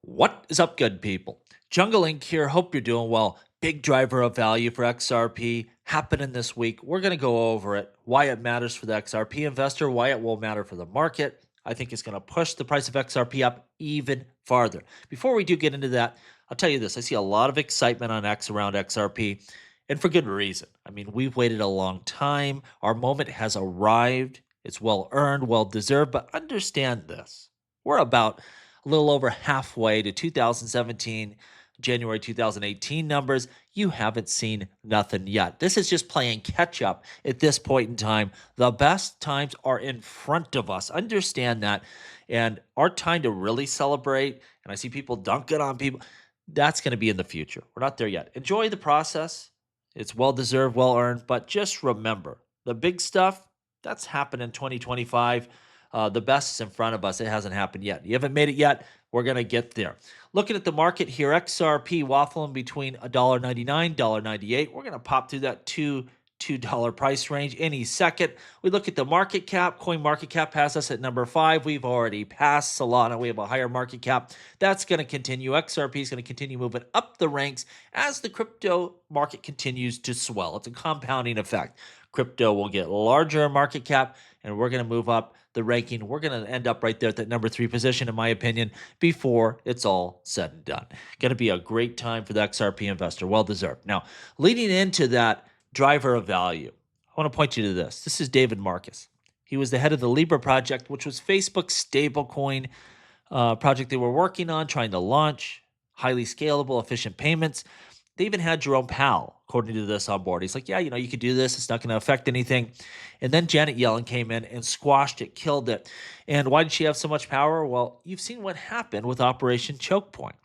What is up, good people? Jungle Inc. here. Hope you're doing well. Big driver of value for XRP happening this week. We're going to go over it, why it matters for the XRP investor, why it will matter for the market. I think it's going to push the price of XRP up even farther. Before we do get into that, I'll tell you this. I see a lot of excitement on X around XRP, and for good reason. I mean, we've waited a long time. Our moment has arrived. It's well earned, well deserved, but understand this. We're about a little over halfway to 2017, January 2018 numbers. You haven't seen nothing yet. This is just playing catch up at this point in time. The best times are in front of us. Understand that. And our time to really celebrate, and I see people dunking on people, that's going to be in the future. We're not there yet. Enjoy the process. It's well deserved, well earned, but just remember the big stuff that's happened in 2025. The best is in front of us. It hasn't happened yet. You haven't made it yet. We're going to get there. Looking at the market here, XRP waffling between $1.99, $1.98. We're going to pop through that $2 price range any second. We look at the market cap. Coin market cap has us at number 5. We've already passed Solana. We have a higher market cap. That's going to continue. XRP is going to continue moving up the ranks as the crypto market continues to swell. It's a compounding effect. Crypto will get larger in market cap, and we're going to move up the ranking. We're going to end up right there at that number 3 position, in my opinion, before it's all said and done. Going to be a great time for the XRP investor. Well deserved. Now, leading into that driver of value, I want to point you to this. This is David Marcus. He was the head of the Libra project, which was Facebook's stablecoin project they were working on, trying to launch highly scalable, efficient payments. They even had Jerome Powell, according to this, on board. He's like, yeah, you could do this. It's not going to affect anything. And then Janet Yellen came in and squashed it, killed it. And why did she have so much power? Well, you've seen what happened with Operation Choke Point.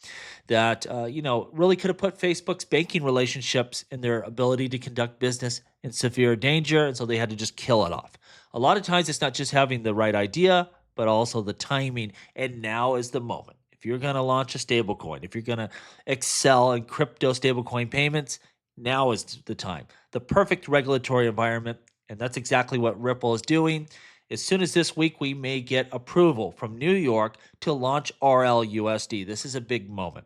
That, really could have put Facebook's banking relationships and their ability to conduct business in severe danger. And so they had to just kill it off. A lot of times it's not just having the right idea, but also the timing. And now is the moment. If you're going to launch a stablecoin, if you're going to excel in crypto stablecoin payments, now is the time. The perfect regulatory environment, and that's exactly what Ripple is doing. As soon as this week, we may get approval from New York to launch RLUSD. This is a big moment.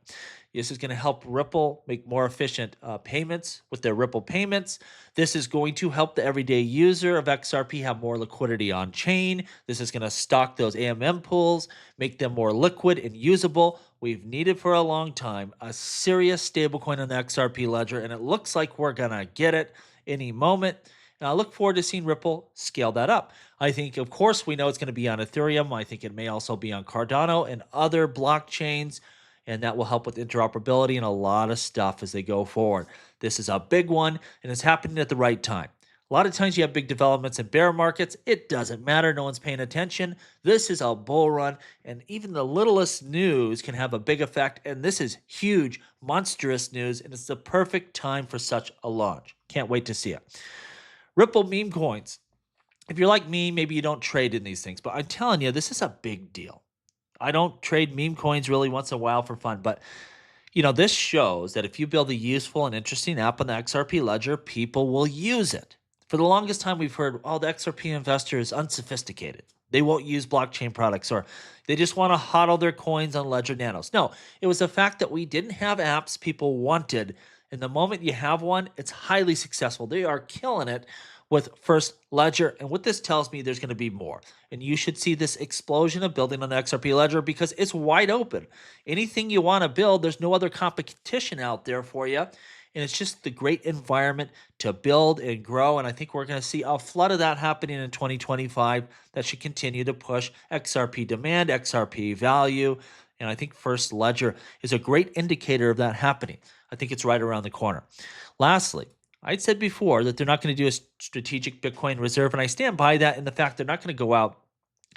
This is going to help Ripple make more efficient payments with their Ripple payments. This is going to help the everyday user of XRP have more liquidity on chain. This is going to stock those AMM pools, make them more liquid and usable. We've needed for a long time a serious stablecoin on the XRP ledger, and it looks like we're going to get it any moment. And I look forward to seeing Ripple scale that up. I think, of course, we know it's going to be on Ethereum. I think it may also be on Cardano and other blockchains, and that will help with interoperability and a lot of stuff as they go forward. This is a big one, and it's happening at the right time. A lot of times you have big developments in bear markets. It doesn't matter. No one's paying attention. This is a bull run, and even the littlest news can have a big effect. And this is huge, monstrous news, and it's the perfect time for such a launch. Can't wait to see it. Ripple meme coins. If you're like me, maybe you don't trade in these things, but I'm telling you, this is a big deal. I don't trade meme coins really once in a while for fun, but this shows that if you build a useful and interesting app on the XRP ledger, people will use it. For the longest time, we've heard, oh, the XRP investor is unsophisticated. They won't use blockchain products, or they just want to hodl their coins on Ledger Nanos. No, it was the fact that we didn't have apps people wanted. And the moment you have one, it's highly successful. They are killing it with First Ledger. And what this tells me, there's going to be more. And you should see this explosion of building on the XRP Ledger because it's wide open. Anything you want to build, there's no other competition out there for you. And it's just the great environment to build and grow. And I think we're going to see a flood of that happening in 2025 that should continue to push XRP demand, XRP value. And I think First Ledger is a great indicator of that happening. I think it's right around the corner. Lastly, I'd said before that they're not going to do a strategic Bitcoin reserve, and I stand by that in the fact they're not going to go out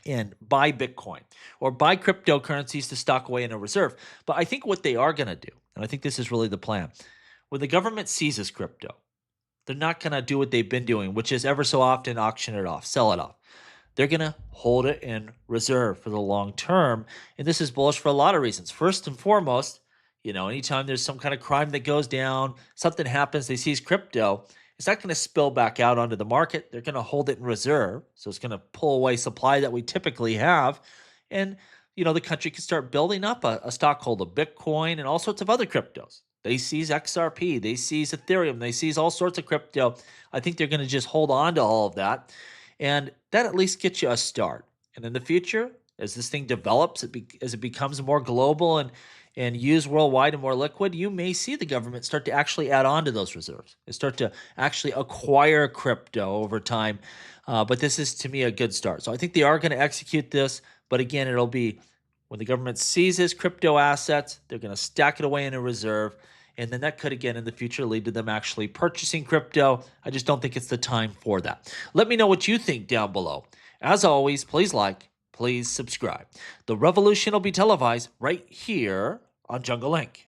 and buy Bitcoin or buy cryptocurrencies to stock away in a reserve. But I think what they are going to do, and I think this is really the plan, when the government seizes crypto, they're not going to do what they've been doing, which is ever so often auction it off, sell it off. They're going to hold it in reserve for the long term. And this is bullish for a lot of reasons. First and foremost, anytime there's some kind of crime that goes down, something happens, they seize crypto, it's not going to spill back out onto the market. They're going to hold it in reserve. So it's going to pull away supply that we typically have. And the country can start building up a stock called a Bitcoin and all sorts of other cryptos. They seize XRP, they seize Ethereum, they seize all sorts of crypto. I think they're going to just hold on to all of that. And that at least gets you a start. And in the future, as this thing develops, as it becomes more global and used worldwide and more liquid, you may see the government start to actually add on to those reserves and start to actually acquire crypto over time. But this is, to me, a good start. So I think they are going to execute this. But again, it'll be when the government seizes crypto assets, they're going to stack it away in a reserve. And then that could, again, in the future, lead to them actually purchasing crypto. I just don't think it's the time for that. Let me know what you think down below. As always, please like, please subscribe. The revolution will be televised right here on Jungle Link.